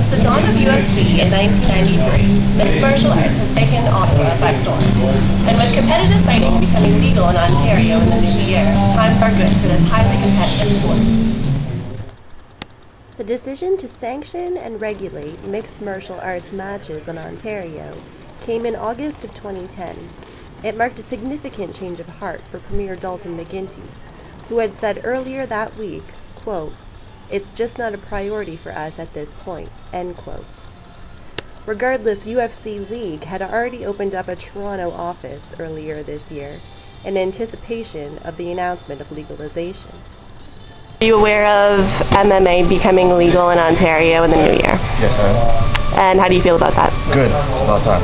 Since the dawn of UFC in 1993, mixed martial arts has taken Ottawa by storm. And with competitive fighting becoming legal in Ontario in the new year, times are good for this highly competitive sport. The decision to sanction and regulate mixed martial arts matches in Ontario came in August of 2010. It marked a significant change of heart for Premier Dalton McGuinty, who had said earlier that week, quote, "It's just not a priority for us at this point," end quote. Regardless, UFC League had already opened up a Toronto office earlier this year in anticipation of the announcement of legalization. Are you aware of MMA becoming legal in Ontario in the new year? Yes, I am. And how do you feel about that? Good. It's about time.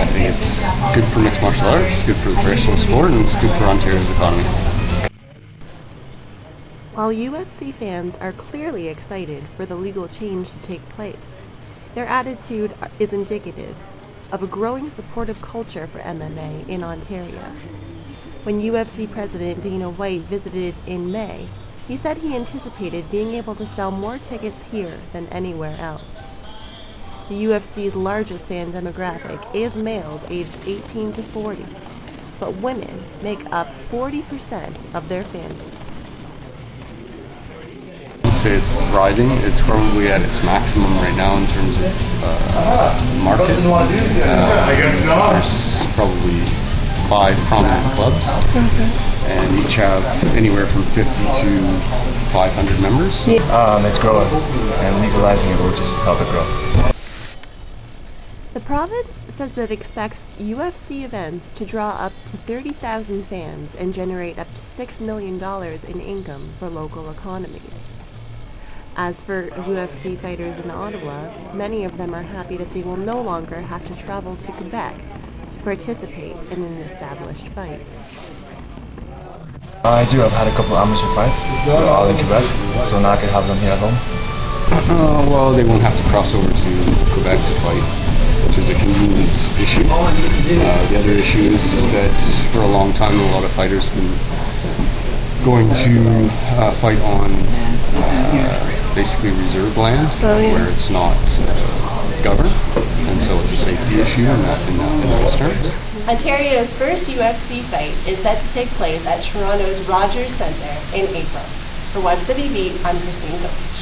I think it's good for mixed martial arts, good for the professional sport, and it's good for Ontario's economy. While UFC fans are clearly excited for the legal change to take place, their attitude is indicative of a growing supportive culture for MMA in Ontario. When UFC President Dana White visited in May, he said he anticipated being able to sell more tickets here than anywhere else. The UFC's largest fan demographic is males aged 18 to 40, but women make up 40% of their fan base. I'd say it's thriving. It's probably at its maximum right now in terms of market. There's probably 5 prominent clubs, and each have anywhere from 50 to 500 members. It's growing, and legalizing it will just help it grow. The province says that it expects UFC events to draw up to 30,000 fans and generate up to $6 million in income for local economies. As for UFC fighters in Ottawa, many of them are happy that they will no longer have to travel to Quebec to participate in an established fight. I do. I've had a couple of amateur fights, all in Quebec, so now I can have them here at home. Well, they won't have to cross over to Quebec to fight, which is a convenience issue. The other issue is that for a long time a lot of fighters have been going to fight on basically reserve land, where it's not governed, and so it's a safety issue in those terms. Ontario's first UFC fight is set to take place at Toronto's Rogers Centre in April. For What's the BB, I'm Christine Coach.